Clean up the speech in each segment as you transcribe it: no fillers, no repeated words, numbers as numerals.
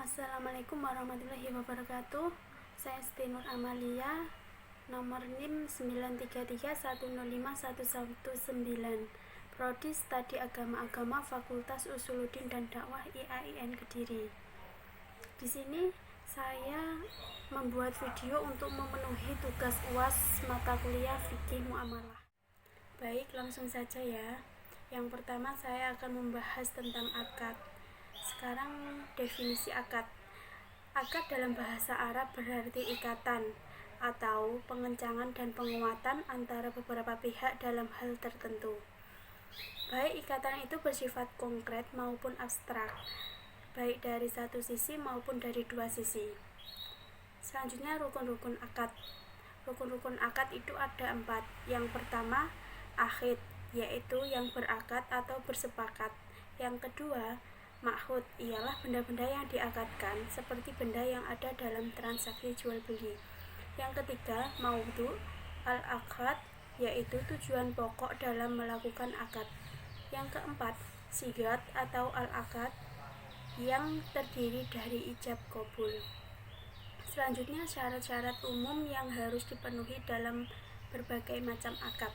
Assalamualaikum warahmatullahi wabarakatuh. Saya Siti Nur Amalia, nomor NIM 933105119, Prodi Studi Agama Fakultas Usuluddin dan Dakwah IAIN Kediri. Di sini saya membuat video untuk memenuhi tugas UAS mata kuliah Fikih Muamalah. Baik, langsung saja ya. Yang pertama saya akan membahas tentang akad. Sekarang definisi akad. Akad dalam bahasa Arab berarti ikatan atau pengencangan dan penguatan antara beberapa pihak dalam hal tertentu. Baik ikatan itu bersifat konkret maupun abstrak, baik dari satu sisi maupun dari dua sisi. Selanjutnya rukun-rukun akad. Rukun-rukun akad itu ada 4. Yang pertama, akhid, yaitu yang berakad atau bersepakat. Yang kedua, makhud, ialah benda-benda yang diakadkan seperti benda yang ada dalam transaksi jual beli. Yang ketiga, maudhu, al-akad, yaitu tujuan pokok dalam melakukan akad. Yang keempat, sigat atau al-akad, yang terdiri dari ijab qabul. Selanjutnya syarat-syarat umum yang harus dipenuhi dalam berbagai macam akad.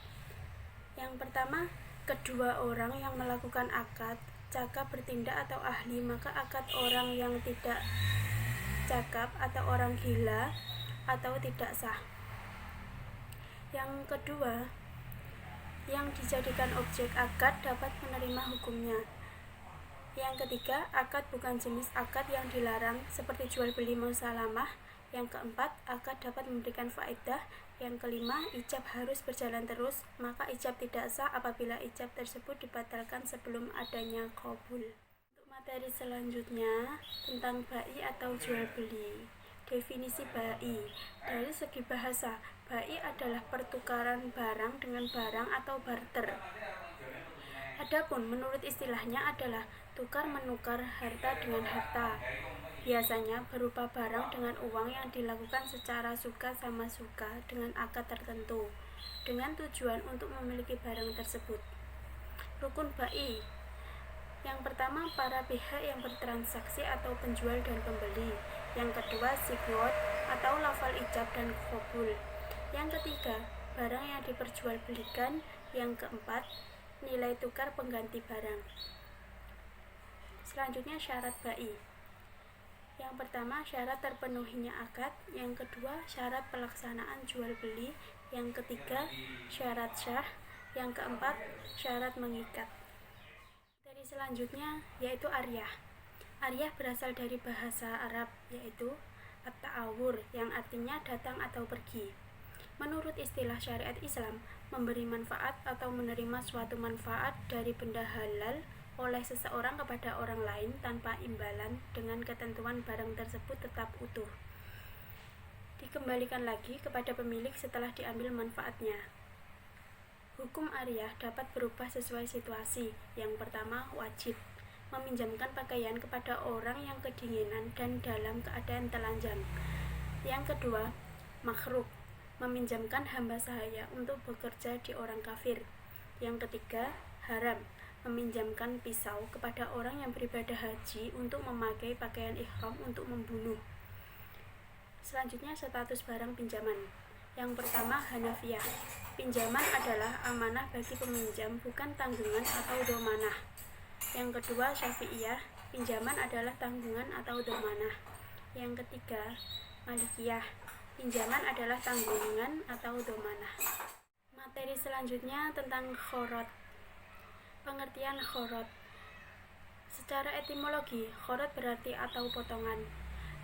Yang pertama, kedua orang yang melakukan akad cakap, bertindak atau ahli, maka akad orang yang tidak cakap atau orang gila atau tidak sah. Yang kedua, yang dijadikan objek akad dapat menerima hukumnya. Yang ketiga, akad bukan jenis akad yang dilarang seperti jual beli musalamah. Yang keempat, akad dapat memberikan faedah. Yang kelima, ijab harus berjalan terus, maka ijab tidak sah apabila ijab tersebut dibatalkan sebelum adanya qabul. Untuk materi selanjutnya tentang bai atau jual beli. Definisi bai. Dari segi bahasa, bai adalah pertukaran barang dengan barang atau barter. Adapun menurut istilahnya adalah tukar menukar harta dengan harta. Biasanya berupa barang dengan uang yang dilakukan secara suka sama suka dengan akad tertentu, dengan tujuan untuk memiliki barang tersebut. Rukun bai. Yang pertama, para pihak yang bertransaksi atau penjual dan pembeli. Yang kedua, sigot atau lafal ijab dan qabul. Yang ketiga, barang yang diperjualbelikan. Yang keempat, nilai tukar pengganti barang. Selanjutnya syarat bai. Yang pertama, syarat terpenuhinya akad. Yang kedua, syarat pelaksanaan jual beli. Yang ketiga, syarat syah. Yang keempat, syarat mengikat. Dari selanjutnya yaitu aryah. Aryah berasal dari bahasa Arab, yaitu at-ta'awur, yang artinya datang atau pergi. Menurut istilah syariat Islam, memberi manfaat atau menerima suatu manfaat dari benda halal oleh seseorang kepada orang lain tanpa imbalan dengan ketentuan barang tersebut tetap utuh, dikembalikan lagi kepada pemilik setelah diambil manfaatnya. Hukum aryah dapat berubah sesuai situasi. Yang pertama, wajib, meminjamkan pakaian kepada orang yang kedinginan dan dalam keadaan telanjang. Yang kedua, makruh, meminjamkan hamba sahaya untuk bekerja di orang kafir. Yang ketiga, haram, meminjamkan pisau kepada orang yang beribadah haji untuk memakai pakaian ihram untuk membunuh. Selanjutnya status barang pinjaman. Yang pertama, Hanafiyah. Pinjaman adalah amanah bagi peminjam, bukan tanggungan atau domanah. Yang kedua, Syafi'iyah. Pinjaman adalah tanggungan atau domanah. Yang ketiga, Malikiyah. Pinjaman adalah tanggungan atau domanah. Materi selanjutnya tentang khorot. Pengertian khorot. Secara etimologi, khorot berarti atau potongan.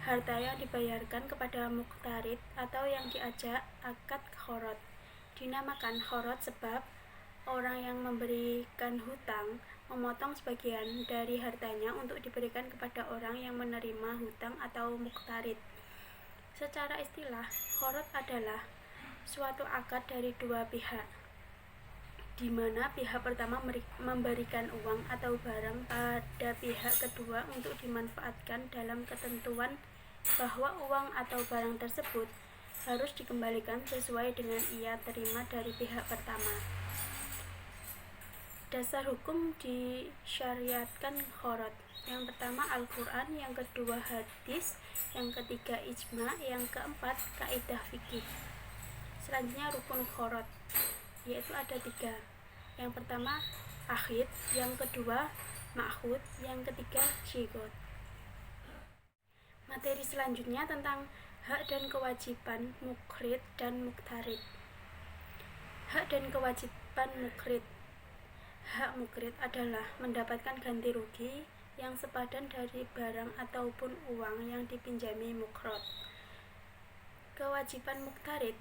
Harta yang dibayarkan kepada muqtarid atau yang diajak akad khorot. Dinamakan khorot sebab orang yang memberikan hutang memotong sebagian dari hartanya untuk diberikan kepada orang yang menerima hutang atau muqtarid. Secara istilah, khorot adalah suatu akad dari dua pihak, di mana pihak pertama memberikan uang atau barang pada pihak kedua untuk dimanfaatkan dalam ketentuan bahwa uang atau barang tersebut harus dikembalikan sesuai dengan ia terima dari pihak pertama. Dasar hukum disyariatkan khorot. Yang pertama Al-Quran, yang kedua hadis, yang ketiga ijma, yang keempat kaidah fikih. Selanjutnya rukun khorot, yaitu ada 3. Yang pertama akhid, yang kedua ma'khud, yang ketiga syigot. Materi selanjutnya tentang hak dan kewajiban mukrid dan muktarid. Hak dan kewajiban mukrid. Hak mukrid adalah mendapatkan ganti rugi yang sepadan dari barang ataupun uang yang dipinjami mukrot. Kewajiban muktarid,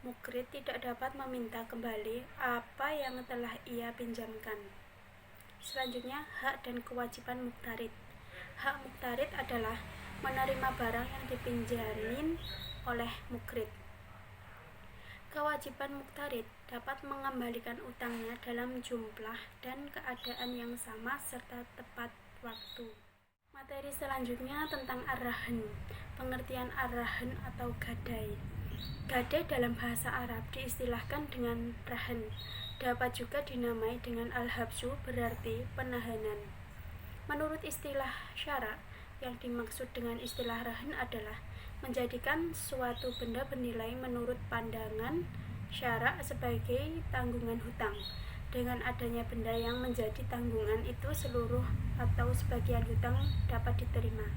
mukrid tidak dapat meminta kembali apa yang telah ia pinjamkan. Selanjutnya hak dan kewajiban muktarid. Hak muktarid adalah menerima barang yang dipinjamin oleh mukrid. Kewajiban muktarid dapat mengembalikan utangnya dalam jumlah dan keadaan yang sama serta tepat waktu. Materi selanjutnya tentang ar-rahan. Pengertian ar-rahan atau gadai. Gadai dalam bahasa Arab diistilahkan dengan rahan. Dapat juga dinamai dengan al-habsu, berarti penahanan. Menurut istilah syara, yang dimaksud dengan istilah rahan adalah menjadikan suatu benda bernilai menurut pandangan syara sebagai tanggungan hutang. Dengan adanya benda yang menjadi tanggungan itu, seluruh atau sebagian hutang dapat diterima.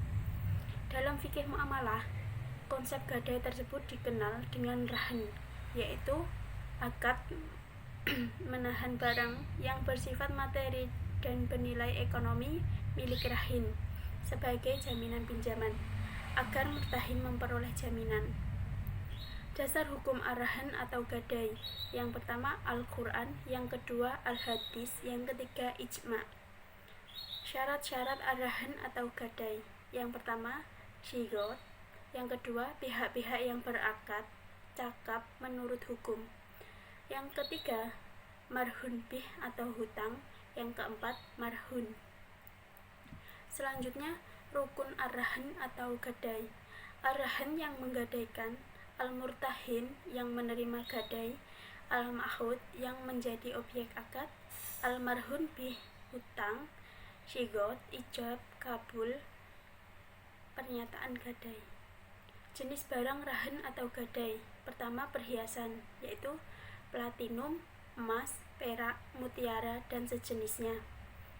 Dalam fikih muamalah, konsep gadai tersebut dikenal dengan rahan, yaitu akad menahan barang yang bersifat materi dan bernilai ekonomi milik rahin sebagai jaminan pinjaman agar murtahin memperoleh jaminan. Dasar hukum ar-rahan atau gadai. Yang pertama Al-Quran, yang kedua Al-Hadis, yang ketiga ijma. Syarat-syarat ar-rahan atau gadai. Yang pertama syigot, yang kedua pihak-pihak yang berakad cakap menurut hukum, yang ketiga marhun bih atau hutang, yang keempat marhun. Selanjutnya rukun ar-rahan atau gadai. Ar-rahan yang menggadaikan, al-murtahin yang menerima gadai, al-ma'khud yang menjadi objek akad, al-marhun bih hutang, syigot ijab kabul pernyataan gadai. Jenis barang rahan atau gadai. Pertama perhiasan, yaitu platinum, emas, perak, mutiara, dan sejenisnya.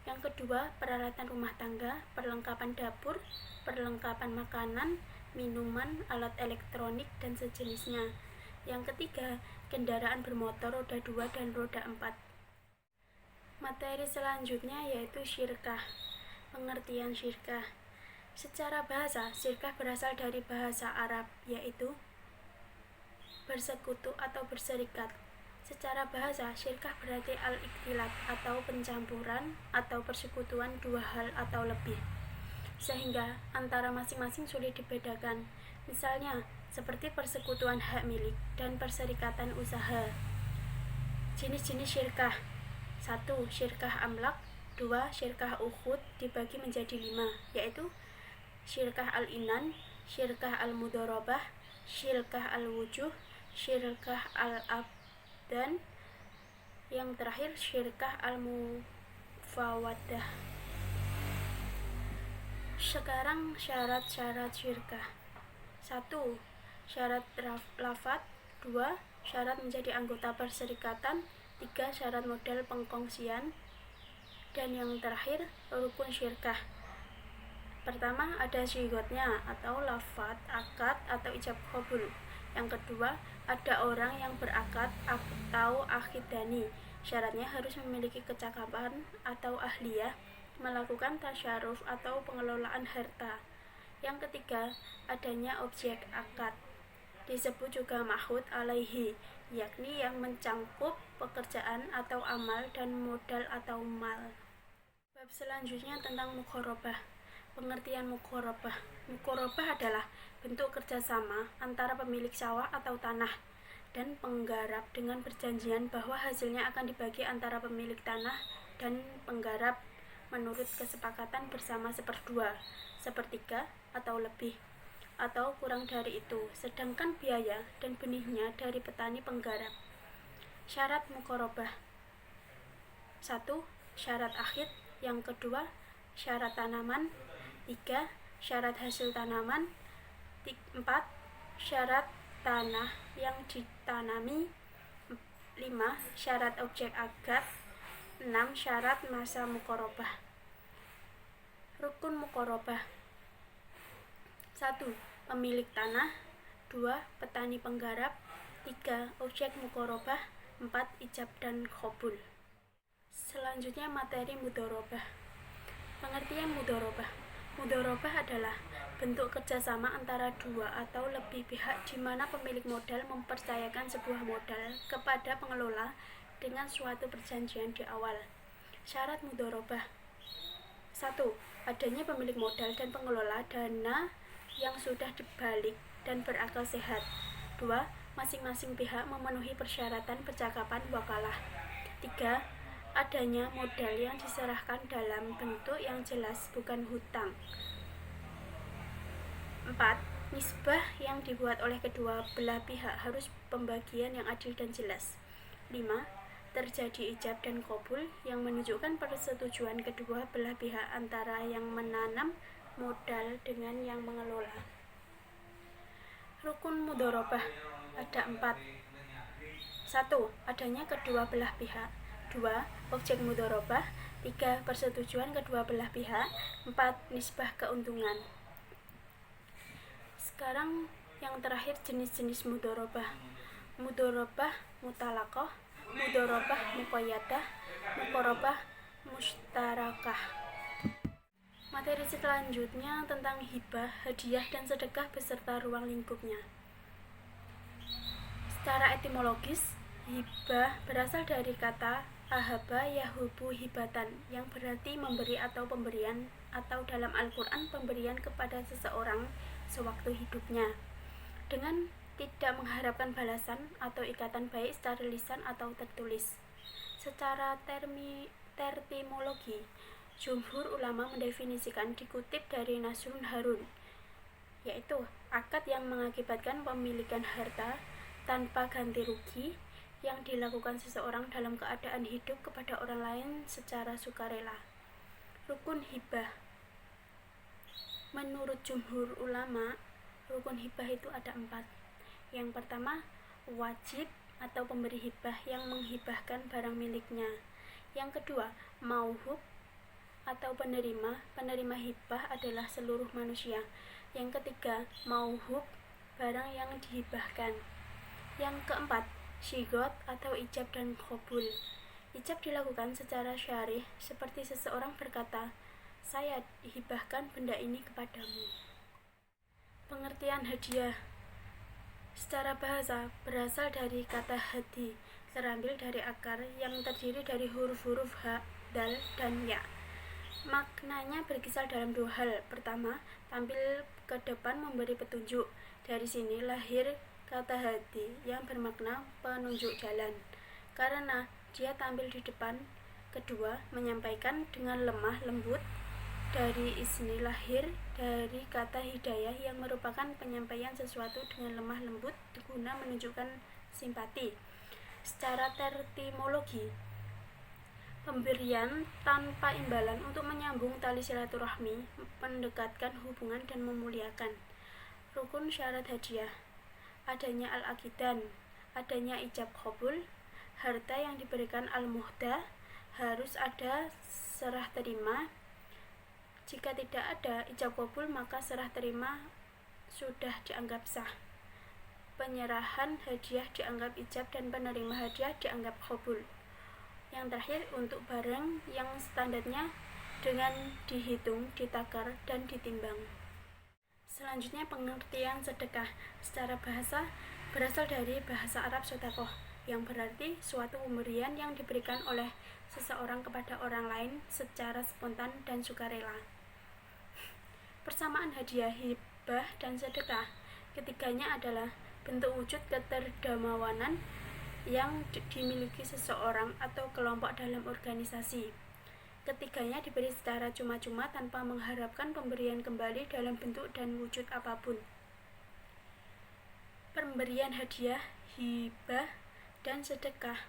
Yang kedua peralatan rumah tangga, perlengkapan dapur, perlengkapan makanan, minuman, alat elektronik, dan sejenisnya. Yang ketiga kendaraan bermotor roda 2 dan roda 4. Materi selanjutnya yaitu syirkah. Pengertian syirkah. Secara bahasa, syirkah berasal dari bahasa Arab, yaitu bersekutu atau berserikat. Secara bahasa, syirkah berarti al-ikhtilat atau pencampuran atau persekutuan dua hal atau lebih, sehingga antara masing-masing sulit dibedakan. Misalnya, seperti persekutuan hak milik dan perserikatan usaha. Jenis-jenis syirkah. 1. Syirkah amlak. 2. Syirkah ukhud dibagi menjadi 5, yaitu syirkah al-inan, syirkah al-mudharabah, syirkah al-wujuh, syirkah al-abdan, yang terakhir syirkah al-mufawadah. Sekarang syarat-syarat syirkah. 1. Syarat lafadz. 2. Syarat menjadi anggota perserikatan. 3. Syarat modal pengkongsian. Dan yang terakhir rukun syirkah. Pertama ada syigotnya atau lafadz, akad atau ijab qabul. Yang kedua ada orang yang berakad atau akhidani. Syaratnya harus memiliki kecakapan atau ahliyah melakukan tasyaruf atau pengelolaan harta. Yang ketiga adanya objek akad, disebut juga ma'khud alaihi, yakni yang mencangkup pekerjaan atau amal dan modal atau mal. Bab selanjutnya tentang muqarabah. Pengertian muqarabah. Muqarabah adalah bentuk kerjasama antara pemilik sawah atau tanah dan penggarap dengan perjanjian bahwa hasilnya akan dibagi antara pemilik tanah dan penggarap menurut kesepakatan bersama seperdua, sepertiga, atau lebih, atau kurang dari itu, sedangkan biaya dan benihnya dari petani penggarap. Syarat muqarabah. 1. Syarat akhid. Yang kedua syarat tanaman. 3. Syarat hasil tanaman. 4. Syarat tanah yang ditanami. 5. Syarat objek agak. 6. Syarat masa mukorobah. Rukun mukorobah. 1. Pemilik tanah. 2. Petani penggarap. 3. Objek mukorobah. 4. Ijab dan qabul. Selanjutnya materi mudharabah. Pengertian mudharabah. Mudharabah adalah bentuk kerjasama antara dua atau lebih pihak di mana pemilik modal mempercayakan sebuah modal kepada pengelola dengan suatu perjanjian di awal. Syarat mudharabah. 1. Adanya pemilik modal dan pengelola dana yang sudah dibalik dan berakal sehat. 2. Masing-masing pihak memenuhi persyaratan percakapan wakalah. 3. Adanya modal yang diserahkan dalam bentuk yang jelas, bukan hutang. 4. Nisbah yang dibuat oleh kedua belah pihak harus pembagian yang adil dan jelas. 5. Terjadi ijab dan qabul yang menunjukkan persetujuan kedua belah pihak antara yang menanam modal dengan yang mengelola. Rukun mudharabah ada 4. 1. Adanya kedua belah pihak. 2. Objek mudharabah. 3. Persetujuan kedua belah pihak. 4. Nisbah keuntungan. Sekarang yang terakhir jenis-jenis mudharabah. Mudharabah mutalaqah, mudharabah muqayyadah, muqarabah mushtarakah. Materi selanjutnya tentang hibah, hadiah, dan sedekah beserta ruang lingkupnya. Secara etimologis, hibah berasal dari kata ahaba yahubu hibatan yang berarti memberi atau pemberian, atau dalam Al-Quran pemberian kepada seseorang sewaktu hidupnya dengan tidak mengharapkan balasan atau ikatan baik secara lisan atau tertulis. Secara terminologi, jumhur ulama mendefinisikan dikutip dari Nasrun Harun, yaitu akad yang mengakibatkan pemilikan harta tanpa ganti rugi yang dilakukan seseorang dalam keadaan hidup kepada orang lain secara sukarela. Rukun hibah. Menurut jumhur ulama, rukun hibah itu ada 4. Yang pertama, wajib atau pemberi hibah yang menghibahkan barang miliknya. Yang kedua, mauhub atau penerima hibah adalah seluruh manusia. Yang ketiga, mauhub, barang yang dihibahkan. Yang keempat, syigot atau ijab dan qabul. Ijab dilakukan secara syarih, seperti seseorang berkata, saya hibahkan benda ini kepadamu. Pengertian hadiah. Secara bahasa berasal dari kata hadi, terambil dari akar yang terdiri dari huruf-huruf ha, dal, dan ya. Maknanya berkisar dalam 2 hal. Pertama, tampil ke depan memberi petunjuk. Dari sini lahir kata hadi yang bermakna penunjuk jalan, karena dia tampil di depan. Kedua, menyampaikan dengan lemah lembut. Dari sini lahir dari kata hidayah yang merupakan penyampaian sesuatu dengan lemah lembut guna menunjukkan simpati. Secara terminologi, pemberian tanpa imbalan untuk menyambung tali silaturahmi, mendekatkan hubungan dan memuliakan. Rukun syarat hadiah. Adanya al-aqidan, adanya ijab qabul, harta yang diberikan al-muhdah, harus ada serah terima. Jika tidak ada ijab qabul, maka serah terima sudah dianggap sah. Penyerahan hadiah dianggap ijab dan penerima hadiah dianggap qabul. Yang terakhir, untuk barang yang standarnya dengan dihitung, ditakar, dan ditimbang. Selanjutnya pengertian sedekah. Secara bahasa berasal dari bahasa Arab sodakoh, yang berarti suatu pemberian yang diberikan oleh seseorang kepada orang lain secara spontan dan sukarela. Persamaan hadiah, hibah, dan sedekah, ketiganya adalah bentuk wujud keterdermawanan yang dimiliki seseorang atau kelompok dalam organisasi. Ketiganya diberi secara cuma-cuma tanpa mengharapkan pemberian kembali dalam bentuk dan wujud apapun. Pemberian hadiah, hibah, dan sedekah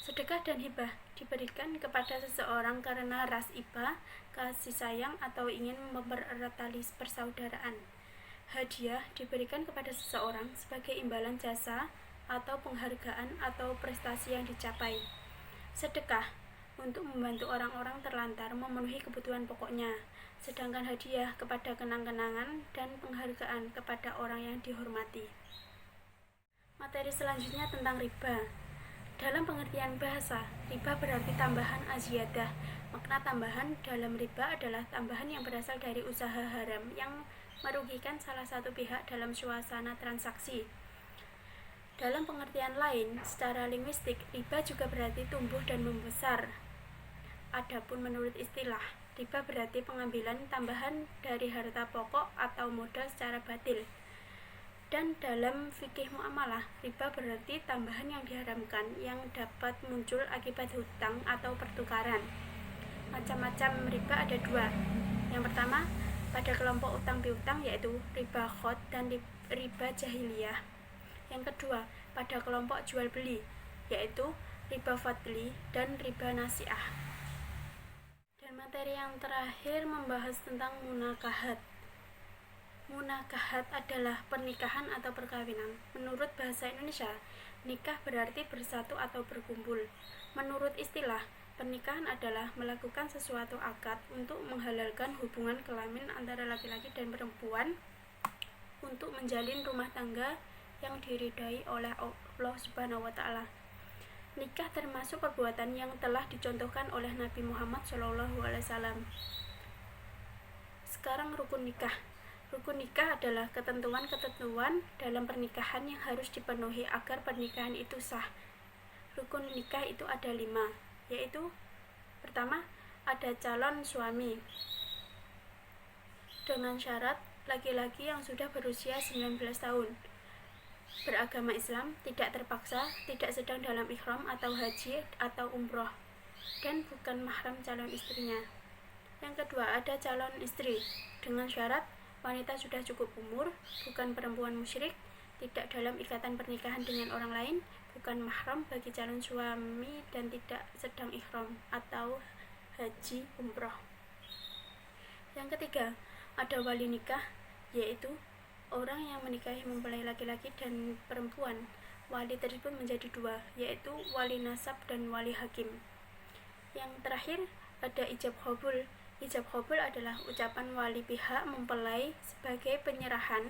Sedekah dan hibah diberikan kepada seseorang karena ras iba, kasih sayang, atau ingin mempererat tali persaudaraan. Hadiah diberikan kepada seseorang sebagai imbalan jasa atau penghargaan atau prestasi yang dicapai. Sedekah untuk membantu orang-orang terlantar memenuhi kebutuhan pokoknya, sedangkan hadiah kepada kenang-kenangan dan penghargaan kepada orang yang dihormati. Materi selanjutnya tentang riba. Dalam pengertian bahasa, riba berarti tambahan aziyadah. Makna tambahan dalam riba adalah tambahan yang berasal dari usaha haram yang merugikan salah satu pihak dalam suasana transaksi. Dalam pengertian lain, secara linguistik, riba juga berarti tumbuh dan membesar. Adapun menurut istilah, riba berarti pengambilan tambahan dari harta pokok atau modal secara batil. Dan dalam fikih muamalah, riba berarti tambahan yang diharamkan yang dapat muncul akibat hutang atau pertukaran. Macam-macam riba ada dua. Yang pertama, pada kelompok utang piutang yaitu riba khot dan riba jahiliyah. Yang kedua, pada kelompok jual beli yaitu riba fadli dan riba nasiah. Dan materi yang terakhir membahas tentang munakahat. Munakahat adalah pernikahan atau perkawinan. Menurut bahasa Indonesia, nikah berarti bersatu atau berkumpul. Menurut istilah, pernikahan adalah melakukan sesuatu akad untuk menghalalkan hubungan kelamin antara laki-laki dan perempuan untuk menjalin rumah tangga yang diridhai oleh Allah Subhanahu wa Ta'ala. Nikah termasuk perbuatan yang telah dicontohkan oleh Nabi Muhammad SAW. Sekarang rukun nikah. Rukun nikah adalah ketentuan-ketentuan dalam pernikahan yang harus dipenuhi agar pernikahan itu sah. Rukun nikah itu ada 5, yaitu pertama, ada calon suami dengan syarat laki-laki yang sudah berusia 19 tahun, beragama Islam, tidak terpaksa, tidak sedang dalam ihram atau haji atau umroh, dan bukan mahram calon istrinya. Yang kedua, ada calon istri dengan syarat wanita sudah cukup umur, bukan perempuan musyrik, tidak dalam ikatan pernikahan dengan orang lain, bukan mahram bagi calon suami, dan tidak sedang ihram atau haji umroh. Yang ketiga, ada wali nikah, yaitu orang yang menikahi mempelai laki-laki dan perempuan. Wali tersebut menjadi 2, yaitu wali nasab dan wali hakim. Yang terakhir, ada ijab qabul. Ijab qabul adalah ucapan wali pihak mempelai sebagai penyerahan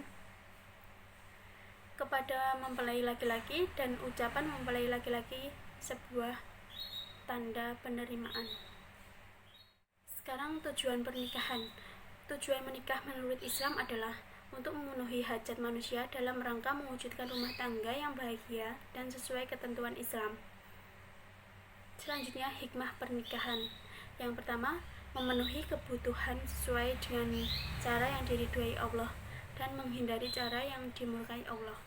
kepada mempelai laki-laki dan ucapan mempelai laki-laki sebuah tanda penerimaan. Sekarang tujuan pernikahan. Tujuan menikah menurut Islam adalah untuk memenuhi hajat manusia dalam rangka mewujudkan rumah tangga yang bahagia dan sesuai ketentuan Islam. Selanjutnya, hikmah pernikahan. Yang pertama, memenuhi kebutuhan sesuai dengan cara yang diridhoi Allah dan menghindari cara yang dimurkai Allah.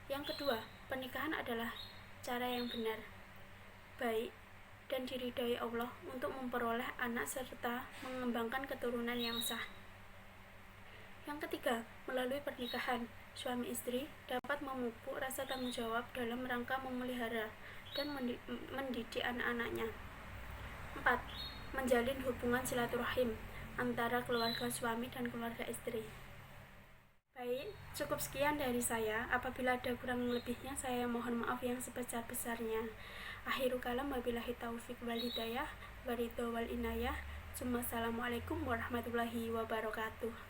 Yang kedua, pernikahan adalah cara yang benar, baik, dan diridhoi Allah untuk memperoleh anak serta mengembangkan keturunan yang sah. Yang ketiga, melalui pernikahan, suami istri dapat memupuk rasa tanggung jawab dalam rangka memelihara dan mendidik anak-anaknya. 4. Menjalin hubungan silaturahim antara keluarga suami dan keluarga istri. Baik, cukup sekian dari saya. Apabila ada kurang lebihnya, saya mohon maaf yang sebesar-besarnya. Akhiru kalam, wabillahi taufiq wal hidayah, waridho wal inayah. Assalamualaikum warahmatullahi wabarakatuh.